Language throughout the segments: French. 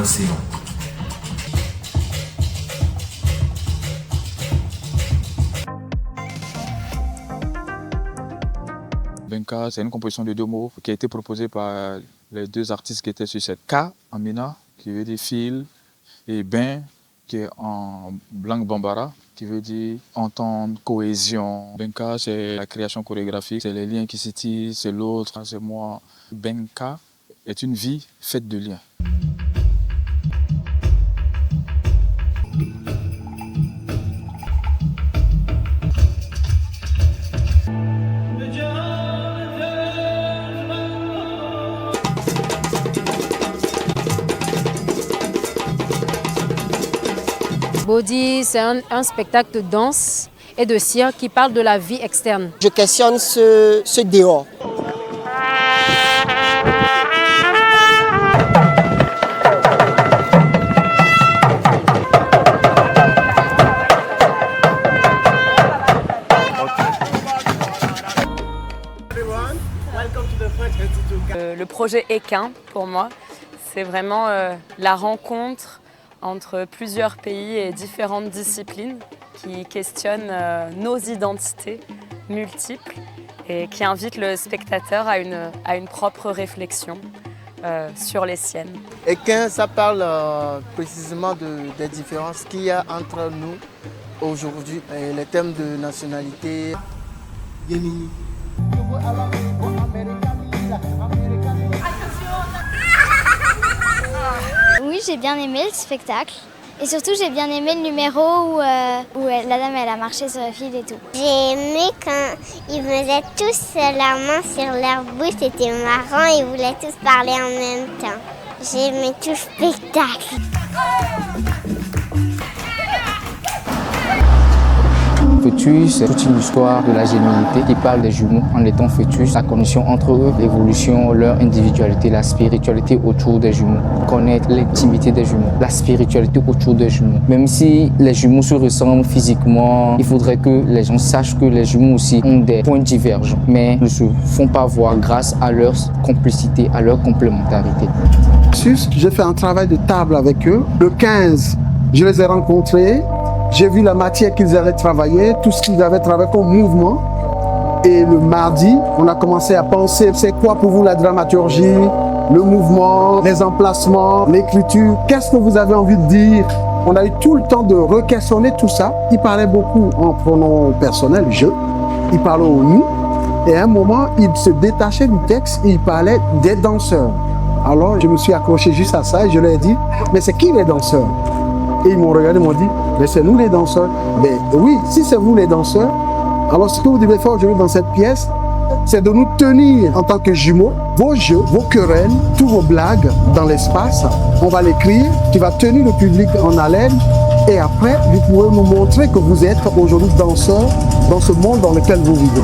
l'océan. Benka, c'est une composition de 2 mots qui a été proposée par les 2 artistes qui étaient sur cette. K en mina, qui veut dire fil, et Ben, qui est en blanc bambara, qui veut dire entendre, cohésion. Benka, c'est la création chorégraphique, c'est les liens qui se tissent, c'est l'autre, c'est moi. Benka est une vie faite de liens. Body, c'est un spectacle de danse et de cirque qui parle de la vie externe. Je questionne ce dehors. Le projet Équin, pour moi, c'est vraiment la rencontre entre plusieurs pays et différentes disciplines qui questionnent nos identités multiples et qui invitent le spectateur à une propre réflexion sur les siennes. Équin, ça parle précisément des différences qu'il y a entre nous aujourd'hui, les thèmes de nationalité. Oui, j'ai bien aimé le spectacle. Et surtout, j'ai bien aimé le numéro où la dame elle a marché sur le fil et tout. J'ai aimé quand ils faisaient tous la main sur leur bouche, c'était marrant, ils voulaient tous parler en même temps. J'ai aimé tout le spectacle. Fœtus, c'est toute une histoire de la géminité qui parle des jumeaux en étant fœtus, la connexion entre eux, l'évolution, leur individualité, la spiritualité autour des jumeaux, connaître l'intimité des jumeaux, la spiritualité autour des jumeaux. Même si les jumeaux se ressemblent physiquement, il faudrait que les gens sachent que les jumeaux aussi ont des points divergents, mais ne se font pas voir grâce à leur complicité, à leur complémentarité. J'ai fait un travail de table avec eux. Le 15, je les ai rencontrés. J'ai vu la matière qu'ils avaient travaillé, tout ce qu'ils avaient travaillé comme mouvement. Et le mardi, on a commencé à penser, c'est quoi pour vous la dramaturgie, le mouvement, les emplacements, l'écriture, qu'est-ce que vous avez envie de dire? On a eu tout le temps de re-questionner tout ça. Il parlait beaucoup en pronom personnel, je. Il parlait au nous. Et à un moment, il se détachait du texte et il parlait des danseurs. Alors, je me suis accroché juste à ça et je leur ai dit, mais c'est qui les danseurs? Et ils m'ont regardé et m'ont dit, mais c'est nous les danseurs. Mais oui, si c'est vous les danseurs, alors ce que vous devez faire aujourd'hui dans cette pièce, c'est de nous tenir en tant que jumeaux, vos jeux, vos querelles, tous vos blagues dans l'espace. On va l'écrire, qui va tenir le public en haleine. Et après, vous pouvez nous montrer que vous êtes aujourd'hui danseurs dans ce monde dans lequel vous vivez.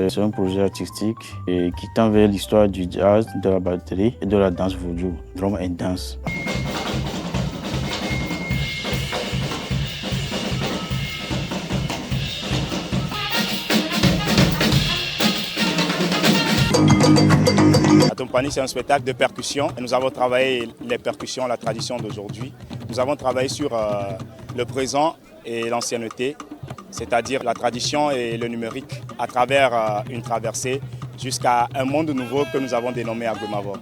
C'est un projet artistique qui tend vers l'histoire du jazz, de la batterie et de la danse vaudou, drum and dance. Atompani, c'est un spectacle de percussion. Nous avons travaillé les percussions, la tradition d'aujourd'hui. Nous avons travaillé sur le présent et l'ancienneté, c'est-à-dire la tradition et le numérique, à travers une traversée jusqu'à un monde nouveau que nous avons dénommé Agomavo.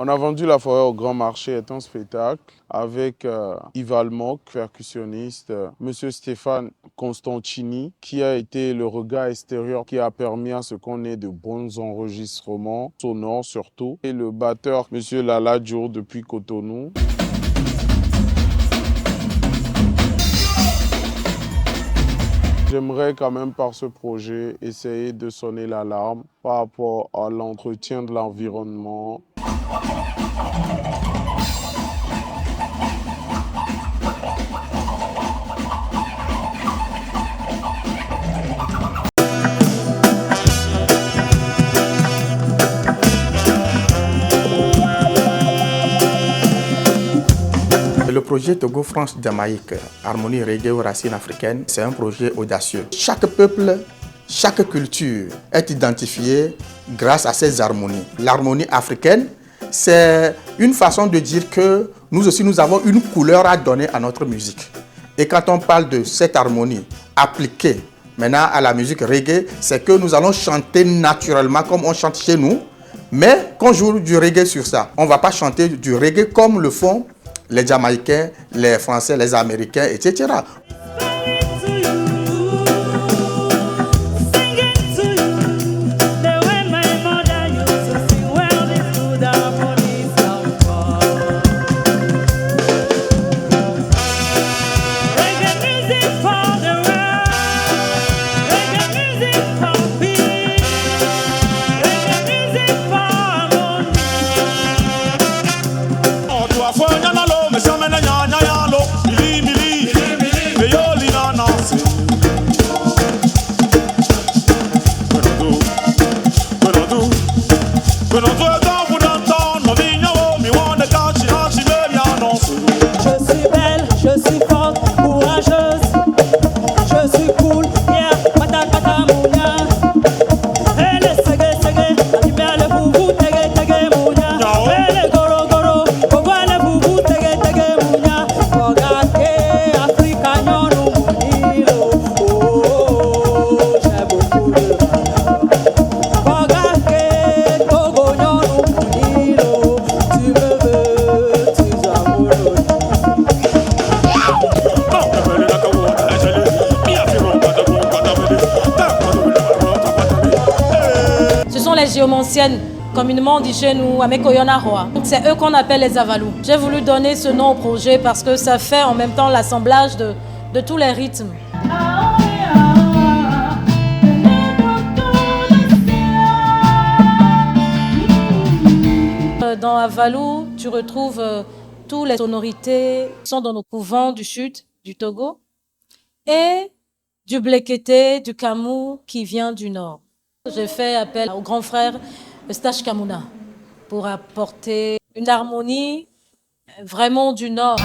On a vendu La Forêt au Grand Marché est un spectacle avec Yves Almoc, percussionniste, Monsieur Stéphane Constantini, qui a été le regard extérieur qui a permis à ce qu'on ait de bons enregistrements sonores surtout, et le batteur Monsieur Lala Diour depuis Cotonou. J'aimerais quand même par ce projet essayer de sonner l'alarme par rapport à l'entretien de l'environnement. Le projet Togo France Jamaïque, Harmonie Reggae aux racines africaines, c'est un projet audacieux. Chaque peuple, chaque culture est identifiée grâce à ces harmonies. L'harmonie africaine, c'est une façon de dire que nous aussi, nous avons une couleur à donner à notre musique. Et quand on parle de cette harmonie appliquée maintenant à la musique reggae, c'est que nous allons chanter naturellement comme on chante chez nous, mais qu'on joue du reggae sur ça. On ne va pas chanter du reggae comme le font les Jamaïcains, les Français, les Américains, etc. Géomanciennes, communément dit chez nous, c'est eux qu'on appelle les Avalous. J'ai voulu donner ce nom au projet parce que ça fait en même temps l'assemblage de tous les rythmes. Dans Avalou, tu retrouves toutes les sonorités qui sont dans nos couvents du sud du Togo et du Blekete, du Kamou qui vient du nord. J'ai fait appel au grand frère Eustache Kamuna pour apporter une harmonie vraiment du Nord.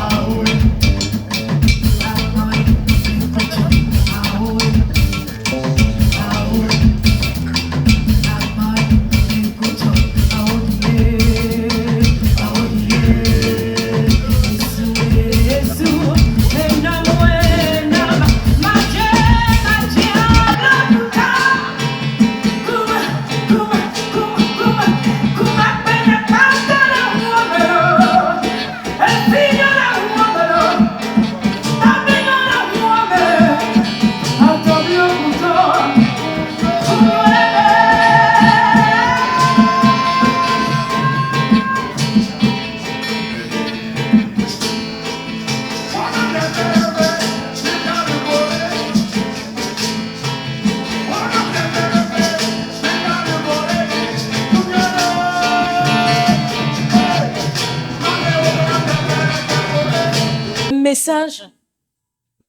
Le message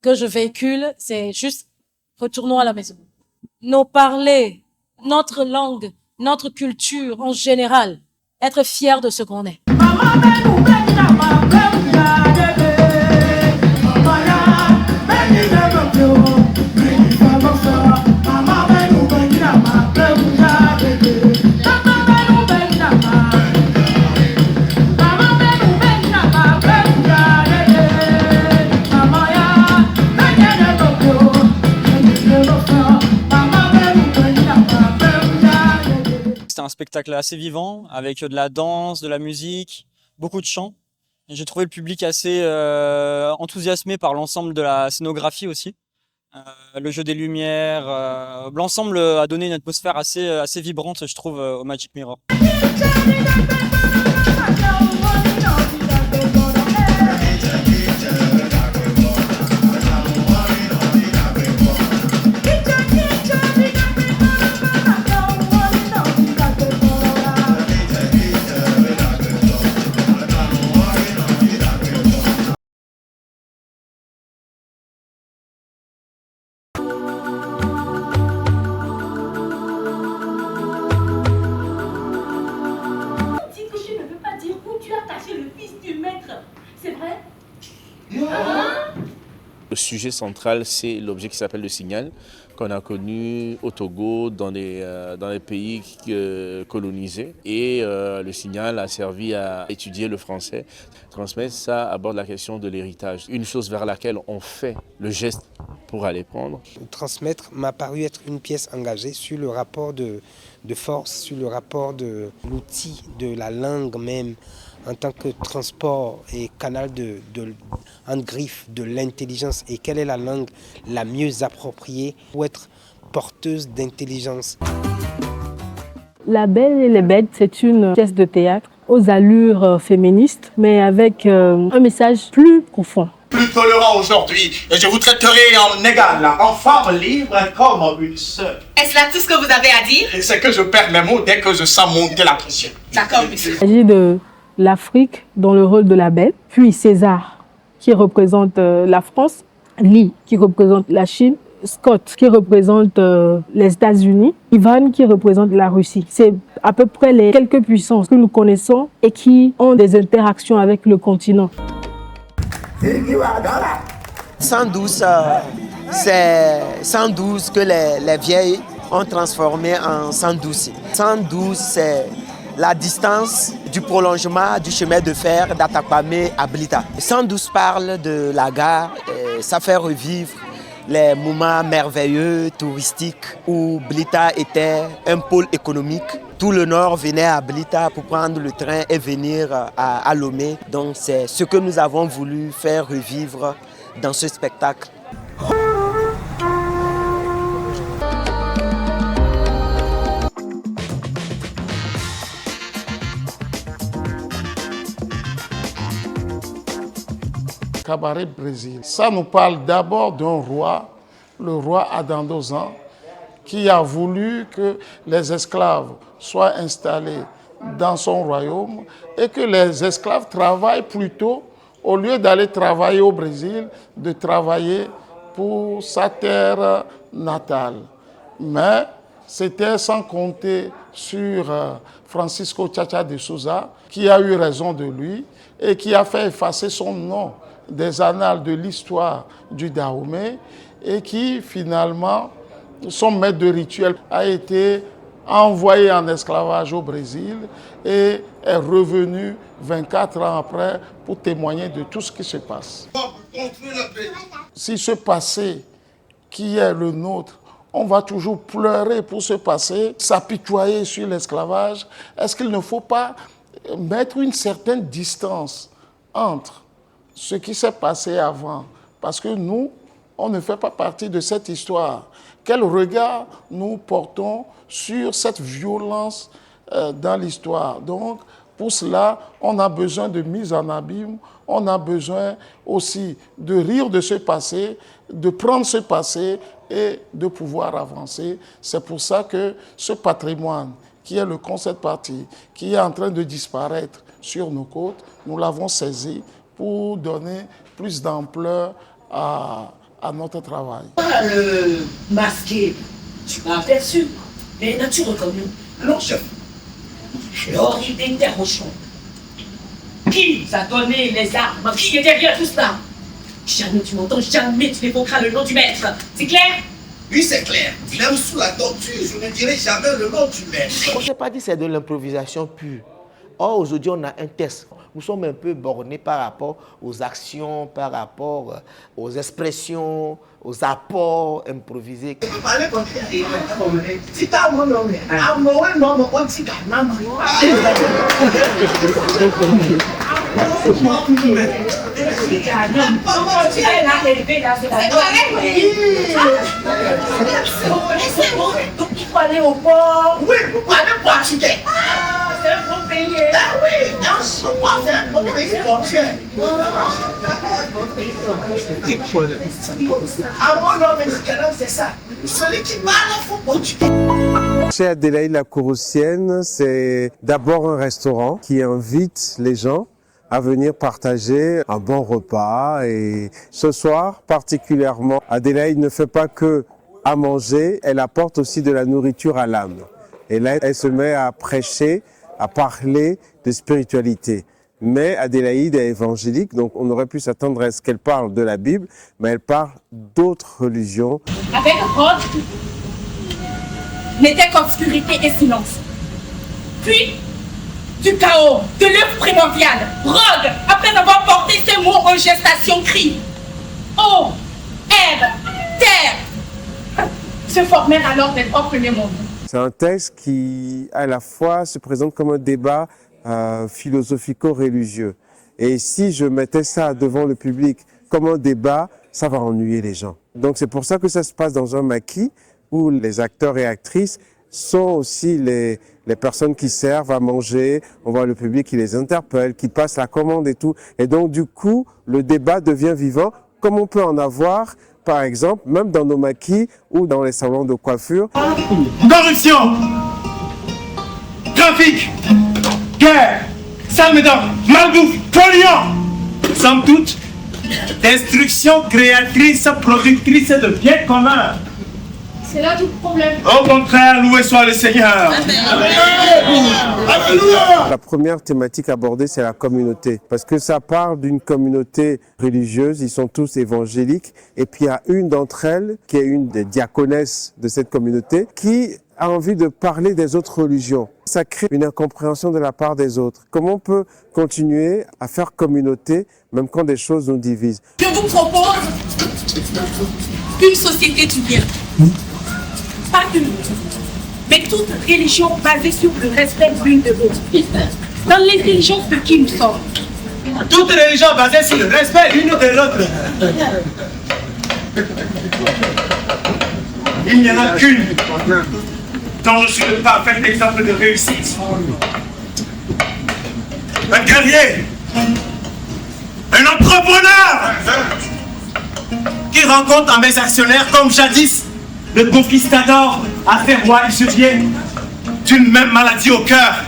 que je véhicule, c'est juste retournons à la maison. Nos parler, notre langue, notre culture en général, être fiers de ce qu'on est. spectacle assez vivant, avec de la danse, de la musique, beaucoup de chants. J'ai trouvé le public assez enthousiasmé par l'ensemble de la scénographie aussi. Le jeu des lumières, l'ensemble a donné une atmosphère assez vibrante, je trouve, au Magic Mirror. Le sujet central, c'est l'objet qui s'appelle le signal, qu'on a connu au Togo, dans les pays colonisés. Et le signal a servi à étudier le français. Transmettre, ça aborde la question de l'héritage. Une chose vers laquelle on fait le geste pour aller prendre. Transmettre m'a paru être une pièce engagée sur le rapport de force, sur le rapport de l'outil, de la langue même, en tant que transport et canal en griffe de l'intelligence, et quelle est la langue la mieux appropriée pour être porteuse d'intelligence. La Belle et les Bêtes, c'est une pièce de théâtre aux allures féministes, mais avec un message plus profond. Plus tolérant aujourd'hui, et je vous traiterai en égal, en femme libre comme une sœur. Est-ce là tout ce que vous avez à dire? C'est que je perds mes mots dès que je sens monter la pression. D'accord, monsieur. Il s'agit de l'Afrique dans le rôle de la Belle, puis César qui représente la France, Lee qui représente la Chine, Scott qui représente les États-Unis, Ivan qui représente la Russie. C'est à peu près les quelques puissances que nous connaissons et qui ont des interactions avec le continent. 112, c'est 112 que les vieilles ont transformé en 112. 112, c'est la distance du prolongement du chemin de fer d'Atakpamé à Blita. 112 parle de la gare, ça fait revivre les moments merveilleux touristiques où Blita était un pôle économique. Tout le nord venait à Blita pour prendre le train et venir à Lomé. Donc c'est ce que nous avons voulu faire revivre dans ce spectacle. Cabaret Brésil. Ça nous parle d'abord d'un roi, le roi Adandozan, qui a voulu que les esclaves soient installés dans son royaume et que les esclaves travaillent plutôt, au lieu d'aller travailler au Brésil, de travailler pour sa terre natale. Mais c'était sans compter sur Francisco Chacha de Souza, qui a eu raison de lui et qui a fait effacer son nom des annales de l'histoire du Dahomey, et qui finalement, son maître de rituel a été envoyé en esclavage au Brésil et est revenu 24 ans après pour témoigner de tout ce qui se passe. Si ce passé qui est le nôtre, on va toujours pleurer pour ce passé, s'apitoyer sur l'esclavage, est-ce qu'il ne faut pas mettre une certaine distance entre ce qui s'est passé avant? Parce que nous, on ne fait pas partie de cette histoire. Quel regard nous portons sur cette violence dans l'histoire? Donc, pour cela, on a besoin de mise en abîme, on a besoin aussi de rire de ce passé, de prendre ce passé et de pouvoir avancer. C'est pour ça que ce patrimoine, qui est le concept party, qui est en train de disparaître sur nos côtes, nous l'avons saisi pour donner plus d'ampleur à notre travail. Le masqué, tu m'as aperçu, mais n'as-tu reconnu? Non, chef. Alors il t'interroge. Qui t'a donné les armes? Qui est derrière tout cela? Jamais tu m'entends, jamais tu n'évoqueras le nom du maître. C'est clair? Oui, c'est clair. Même sous la torture, je ne dirai jamais le nom du maître. On ne s'est pas dit que c'est de l'improvisation pure. Or, aujourd'hui, on a un test. nous sommes un peu bornés par rapport aux actions, par rapport aux expressions, aux apports improvisés. Il faut aller au port. Oui, pour aller pratiquer. C'est un bon pays. Ah oui, c'est un bon pays. À mon nom, c'est ça. Celui qui parle, il faut continuer. Chez Adélaïde la Courroucienne, c'est d'abord un restaurant qui invite les gens à venir partager un bon repas. Et ce soir, particulièrement, Adélaïde ne fait pas que à manger, elle apporte aussi de la nourriture à l'âme. Et là, elle se met à prêcher, à parler de spiritualité. Mais Adélaïde est évangélique, donc on aurait pu s'attendre à ce qu'elle parle de la Bible, mais elle parle d'autres religions. Avec Rhodes, n'était qu'obscurité et silence. Puis, du chaos, de l'œuf primordial, Rhodes, après avoir porté ces mots en gestation, crie « Eau, air, terre !» se formèrent alors les trois premiers mondes. C'est un texte qui, à la fois, se présente comme un débat philosophico-religieux. Et si je mettais ça devant le public comme un débat, ça va ennuyer les gens. Donc c'est pour ça que ça se passe dans un maquis où les acteurs et actrices sont aussi les personnes qui servent à manger. On voit le public qui les interpelle, qui passe la commande et tout. Et donc du coup, le débat devient vivant, comme on peut en avoir par exemple, même dans nos maquis ou dans les salons de coiffure. Corruption, trafic, guerre, sale méthode, malbouffe, polluant. Somme toute, destruction créatrice, productrice de biens communs. C'est là tout le problème. Au contraire, loué soit le Seigneur. Alléluia. La première thématique abordée, c'est la communauté. Parce que ça parle d'une communauté religieuse, ils sont tous évangéliques. Et puis il y a une d'entre elles, qui est une des diaconesses de cette communauté, qui a envie de parler des autres religions. Ça crée une incompréhension de la part des autres. Comment on peut continuer à faire communauté, même quand des choses nous divisent? Je vous propose une société du bien. Pas une, mais toute religion basée sur le respect l'une de l'autre. Dans les religions de qui nous sommes. Toute religion basée sur le respect l'une de l'autre. Il n'y en a qu'une dont je suis le parfait exemple de réussite. Un guerrier, un entrepreneur qui rencontre en mes actionnaires comme jadis le conquistador a fait roi usurier d'une même maladie au cœur,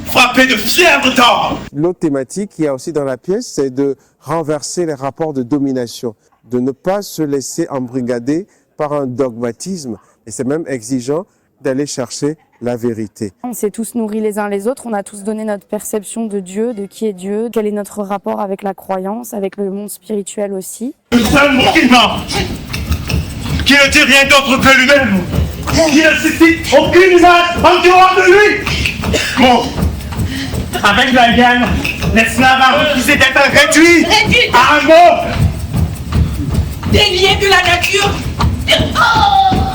frappé de fièvre d'or. L'autre thématique qu'il y a aussi dans la pièce, c'est de renverser les rapports de domination, de ne pas se laisser embrigader par un dogmatisme, et c'est même exigeant d'aller chercher la vérité. On s'est tous nourris les uns les autres, on a tous donné notre perception de Dieu, de qui est Dieu, quel est notre rapport avec la croyance, avec le monde spirituel aussi. Le seul mot qui ment, qui ne dit rien d'autre que lui-même, qui ne suscite aucune image en dehors de lui. Bon, avec la gamme, l'esclave a refusé d'être réduit à un mot. Délié de la nature. Oh!